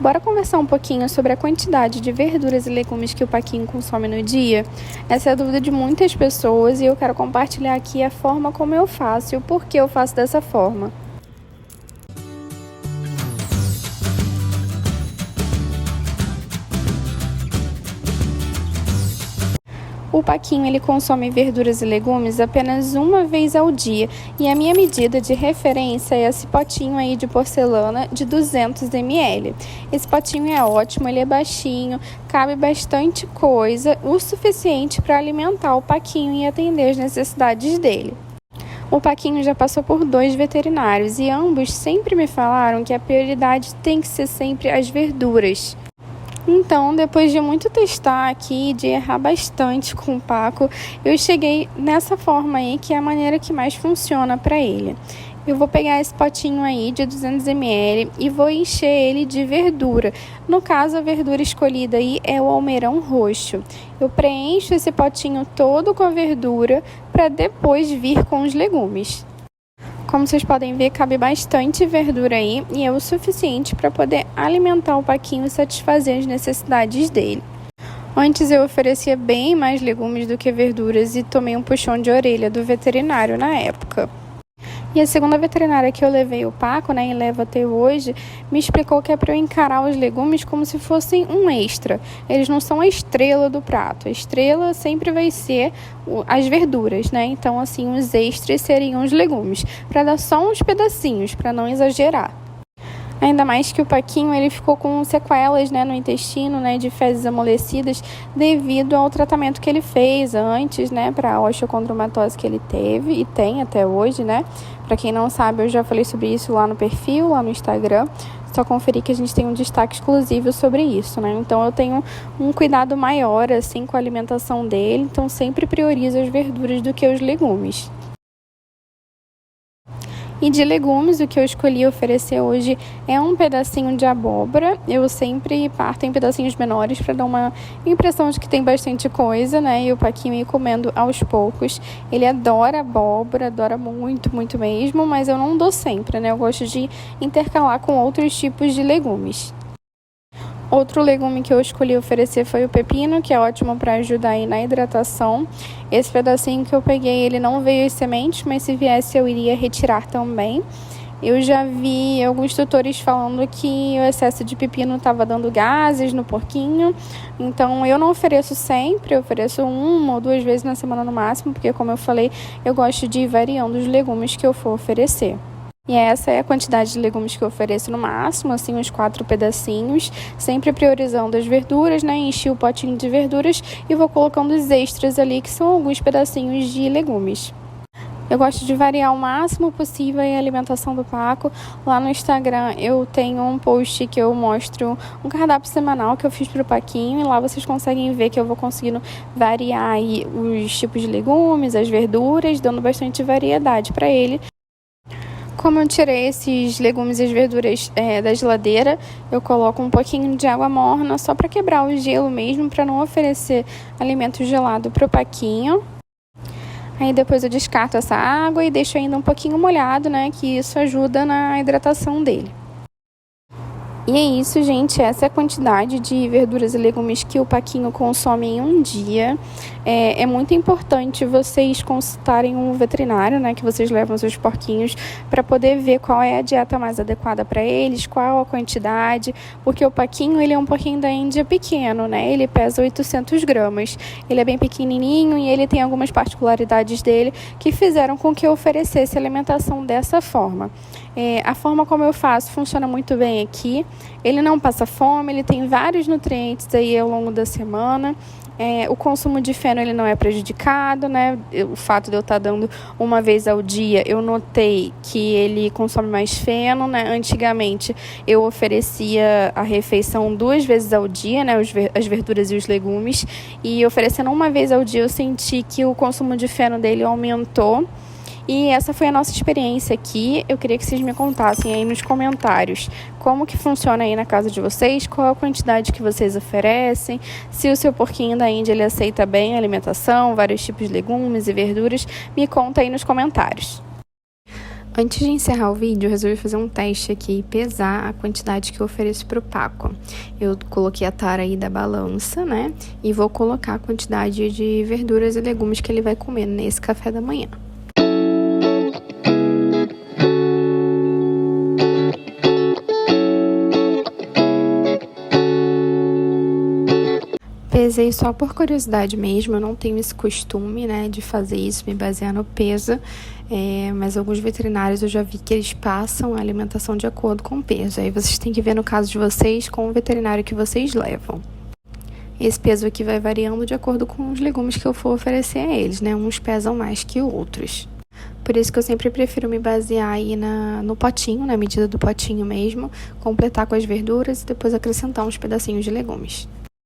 Bora conversar um pouquinho sobre a quantidade de verduras e legumes que o Paquinho consome no dia? Essa é a dúvida de muitas pessoas e eu quero compartilhar aqui a forma como eu faço e o porquê eu faço dessa forma. O Paquinho ele consome verduras e legumes apenas uma vez ao dia e a minha medida de referência é esse potinho aí de porcelana de 200 ml. Esse potinho é ótimo, ele é baixinho, cabe bastante coisa, o suficiente para alimentar o Paquinho e atender as necessidades dele. O Paquinho já passou por 2 veterinários e ambos sempre me falaram que a prioridade tem que ser sempre as verduras. Então, depois de muito testar aqui, de errar bastante com o Paco, eu cheguei nessa forma aí, que é a maneira que mais funciona para ele. Eu vou pegar esse potinho aí de 200 ml e vou encher ele de verdura. No caso, a verdura escolhida aí é o almeirão roxo. Eu preencho esse potinho todo com a verdura para depois vir com os legumes. Como vocês podem ver, cabe bastante verdura aí e é o suficiente para poder alimentar o Paquinho e satisfazer as necessidades dele. Antes eu oferecia bem mais legumes do que verduras e tomei um puxão de orelha do veterinário na época. E a segunda veterinária que eu levei o Paco, e levo até hoje, me explicou que é para eu encarar os legumes como se fossem um extra. Eles não são a estrela do prato. A estrela sempre vai ser as verduras, Então, assim, os extras seriam os legumes, para dar só uns pedacinhos, para não exagerar. Ainda mais que o Paquinho ele ficou com sequelas no intestino, de fezes amolecidas, devido ao tratamento que ele fez antes, para a osteocondromatose que ele teve e tem até hoje, Para quem não sabe, eu já falei sobre isso lá no perfil, lá no Instagram. Só conferir que a gente tem um destaque exclusivo sobre isso, Então eu tenho um cuidado maior, assim, com a alimentação dele, então sempre priorizo as verduras do que os legumes. E de legumes, o que eu escolhi oferecer hoje é um pedacinho de abóbora. Eu sempre parto em pedacinhos menores para dar uma impressão de que tem bastante coisa, E o Paquinho ir comendo aos poucos. Ele adora abóbora, adora muito, muito mesmo, mas eu não dou sempre, Eu gosto de intercalar com outros tipos de legumes. Outro legume que eu escolhi oferecer foi o pepino, que é ótimo para ajudar aí na hidratação. Esse pedacinho que eu peguei, ele não veio as sementes, mas se viesse eu iria retirar também. Eu já vi alguns tutores falando que o excesso de pepino estava dando gases no porquinho. Então, eu não ofereço sempre, eu ofereço 1 ou 2 vezes na semana no máximo, porque, como eu falei, eu gosto de ir variando os legumes que eu for oferecer. E essa é a quantidade de legumes que eu ofereço no máximo, assim, uns 4 pedacinhos, sempre priorizando as verduras, Enchi o potinho de verduras e vou colocando os extras ali, que são alguns pedacinhos de legumes. Eu gosto de variar o máximo possível a alimentação do Paco. Lá no Instagram eu tenho um post que eu mostro um cardápio semanal que eu fiz para o Paquinho e lá vocês conseguem ver que eu vou conseguindo variar aí os tipos de legumes, as verduras, dando bastante variedade para ele. Como eu tirei esses legumes e as verduras da geladeira, eu coloco um pouquinho de água morna só para quebrar o gelo mesmo, para não oferecer alimento gelado para o Paquinho. Aí depois eu descarto essa água e deixo ainda um pouquinho molhado, que isso ajuda na hidratação dele. E é isso, gente. Essa é a quantidade de verduras e legumes que o Paquinho consome em um dia. É muito importante vocês consultarem um veterinário, que vocês levam seus porquinhos, para poder ver qual é a dieta mais adequada para eles, qual a quantidade, porque o Paquinho ele é um porquinho da Índia pequeno, Ele pesa 800 gramas. Ele é bem pequenininho e ele tem algumas particularidades dele que fizeram com que eu oferecesse alimentação dessa forma. A forma como eu faço funciona muito bem aqui. Ele não passa fome, ele tem vários nutrientes aí ao longo da semana. O consumo de feno ele não é prejudicado, O fato de eu estar dando uma vez ao dia, eu notei que ele consome mais feno, Antigamente eu oferecia a refeição 2 vezes ao dia, as verduras e os legumes. E oferecendo uma vez ao dia eu senti que o consumo de feno dele aumentou. E essa foi a nossa experiência aqui. Eu queria que vocês me contassem aí nos comentários como que funciona aí na casa de vocês, qual a quantidade que vocês oferecem, se o seu porquinho da Índia ele aceita bem a alimentação, vários tipos de legumes e verduras. Me conta aí nos comentários. Antes de encerrar o vídeo, eu resolvi fazer um teste aqui e pesar a quantidade que eu ofereço pro Paco. Eu coloquei a tara aí da balança, né? E vou colocar a quantidade de verduras e legumes que ele vai comer nesse café da manhã. Pesei só por curiosidade mesmo, eu não tenho esse costume, né, de fazer isso, me basear no peso, mas alguns veterinários eu já vi que eles passam a alimentação de acordo com o peso. Aí vocês têm que ver no caso de vocês com o veterinário que vocês levam. Esse peso aqui vai variando de acordo com os legumes que eu for oferecer a eles, né, uns pesam mais que outros. Por isso que eu sempre prefiro me basear aí no potinho, na medida do potinho mesmo, completar com as verduras e depois acrescentar uns pedacinhos de legumes.